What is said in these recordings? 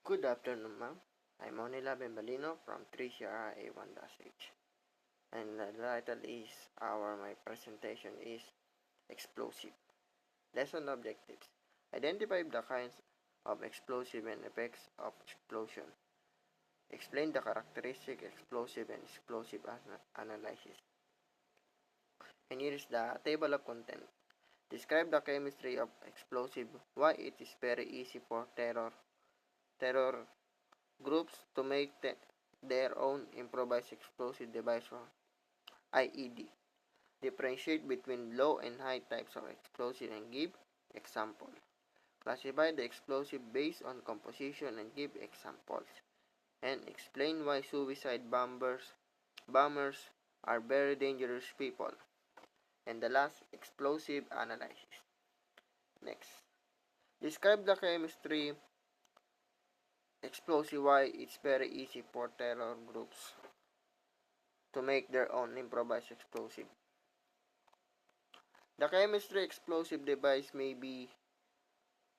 Good afternoon, ma'am. I'm Onila Bembalino from 3CRA1-H. And the title is, my presentation is Explosive. Lesson objectives. Identify the kinds of explosive and effects of explosion. Explain the characteristic explosive and explosive analysis. And here is the table of content. Describe the chemistry of explosive, why it is very easy for terror groups to make their own improvised explosive device or IED. Differentiate between low and high types of explosive and give example. Classify the explosive based on composition and give examples. And explain why suicide bombers are very dangerous people. And the last, explosive analysis. Next. Describe the chemistry explosive, why it's very easy for terror groups to make their own improvised explosive. The chemistry explosive device may be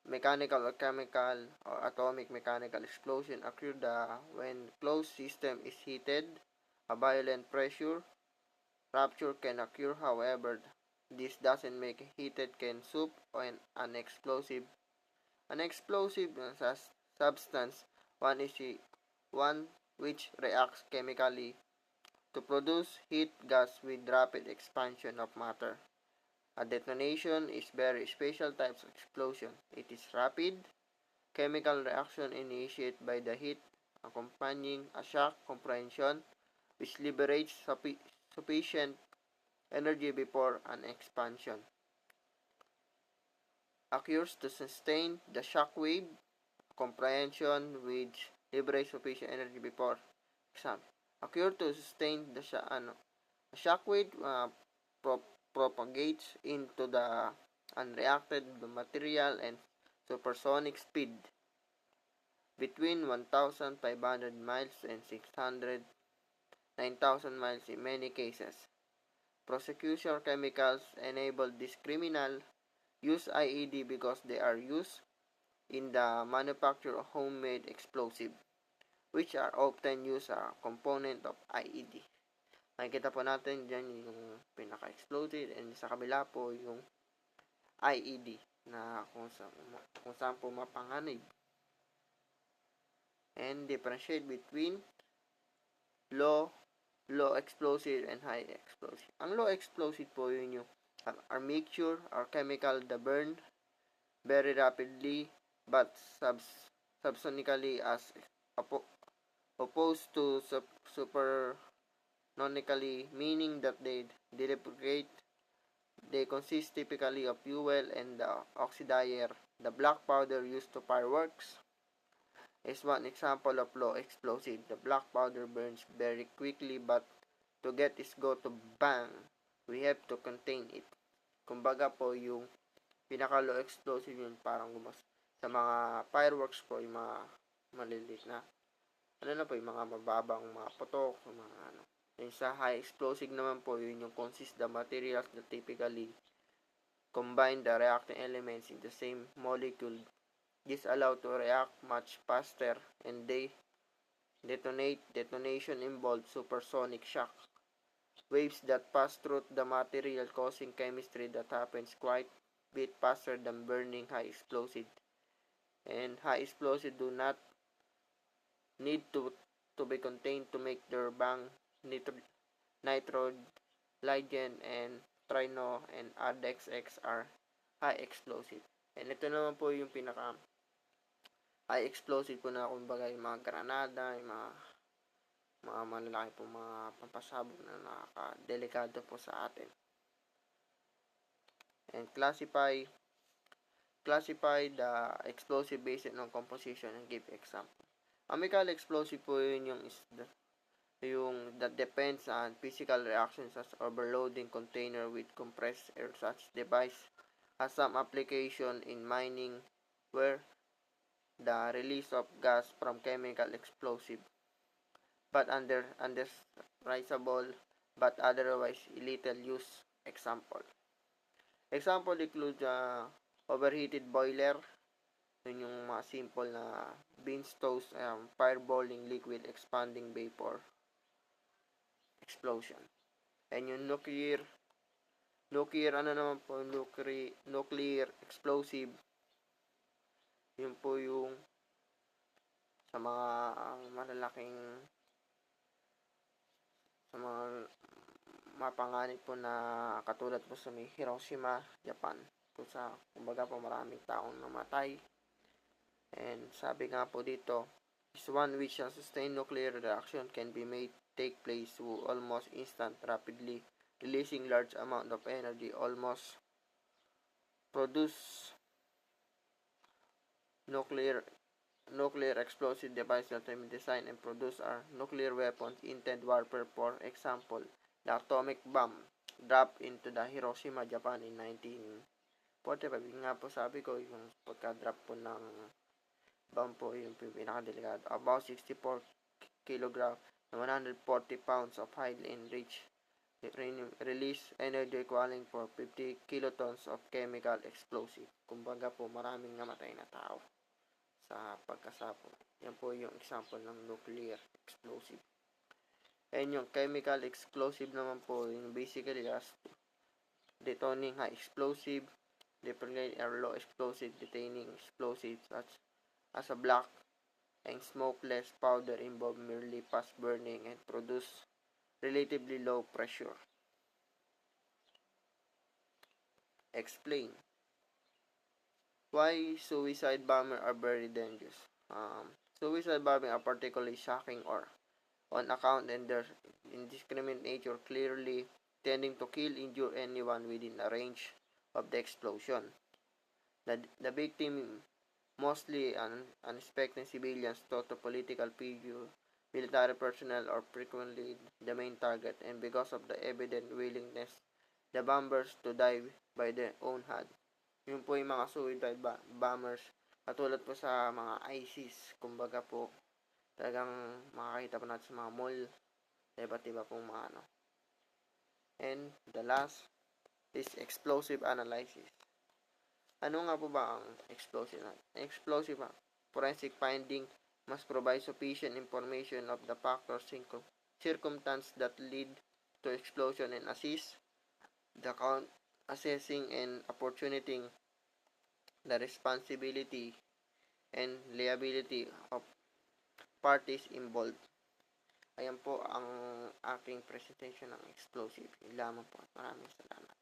mechanical or chemical or atomic mechanical explosion occur when closed system is heated. A violent pressure rupture can occur. However, this doesn't make heated can soup on an explosive. An explosive substance, one which reacts chemically to produce heat gas with rapid expansion of matter. A detonation is very special types of explosion. It is rapid chemical reaction initiated by the heat accompanying a shock compression which liberates sufficient energy before an expansion occurs to sustain the shock wave compression which liberates sufficient energy before expansion. Occur to sustain the shock wave propagates into the unreacted material and supersonic speed between 1,500 miles and 9,000 miles in many cases. Prosecution chemicals enable this criminal use IED because they are used in the manufacture of homemade explosive, which are often used as a component of IED. Makikita po natin dyan yung pinaka-explosive, and sa kabila po yung IED na kung saan po mapanganib. And differentiate between low explosive and high explosive. Ang low explosive po yun yung are mixture or chemical that burn very rapidly but subsonically as opposed to supersonically, meaning that they deliberate. They consist typically of fuel and the oxidizer. The black powder used to fireworks is one example of low explosive. The black powder burns very quickly, but to get its go to bang, we have to contain it. Kumbaga po, yung pinaka-low explosive yun, parang sa mga fireworks po, yung mga maliliit na, yung mga mababang mga putok, mga ano. Yung sa high explosive naman po, yun yung consist the materials that typically combine the reacting elements in the same molecule. This allow to react much faster, and they detonation involves supersonic shock waves that pass through the material, causing chemistry that happens quite a bit faster than burning high explosive. And high explosive do not need to be contained to make their bang. Nitrogen and trino and RDXX are high explosive. And ito naman po yung pinaka high explosive po na kumbaga yung mga granada, yung mga malalaki po mga pampasabog na nakakadelikado po sa atin. And classify the explosive based on composition and give example. Chemical explosive po yun yung that depends on physical reactions as overloading container with compressed air. Such device has some application in mining where the release of gas from chemical explosive but undesirable but otherwise little use. Example include overheated boiler, Yun yung mga simple na beans toast, fireballing liquid expanding vapor explosion. And yung nuclear ano naman po, nuclear explosive, yun po yung sa mga malalaking, sa mga mapanganib po na katulad po sa may Hiroshima, Japan, kung sa kumbaga po maraming taong namatay. And sabi nga po dito, is one which a sustained nuclear reaction can be made take place through almost instant, rapidly releasing large amount of energy, almost produce nuclear explosive device that can be designed and produced are nuclear weapons intended warfare. For example, the atomic bomb dropped into the Hiroshima, Japan in 1945. Yung nga po sabi ko, yung pagka-drop po ng bomb po, yung pinakadelikado. About 64 kg and 140 pounds of highly enriched release energy equaling for 50 kilotons of chemical explosive. Kumbaga po, maraming namatay na tao sa pagkasapong. Yan po yung example ng nuclear explosive. And yung chemical explosive naman po, yung basically as detonating high explosive, differently or low explosive, detaining explosives such as a black and smokeless powder involve merely fast burning and produce relatively low pressure. Explain why suicide bombers are very dangerous. Suicide bombing are particularly shocking or on account and their indiscriminate nature, clearly tending to kill, injure anyone within a range of the explosion. The victim, mostly unsuspecting civilians, thought to political figure, military personnel, or frequently the main target, and because of the evident willingness the bombers to die by their own hand. Yun po yung mga suicide bombers, katulad po sa mga ISIS, kumbaga po, talagang makakita po natin sa mga mall, iba't iba pong mga ano. And the last is explosive analysis. Ano nga po ba ang explosive? Explosive forensic finding must provide sufficient information of the factors circumstances that lead to explosion and assist the count assessing and opportunating the responsibility and liability of parties involved. Ayan po ang aking presentation ng explosive. Yun lamang po. Maraming salamat.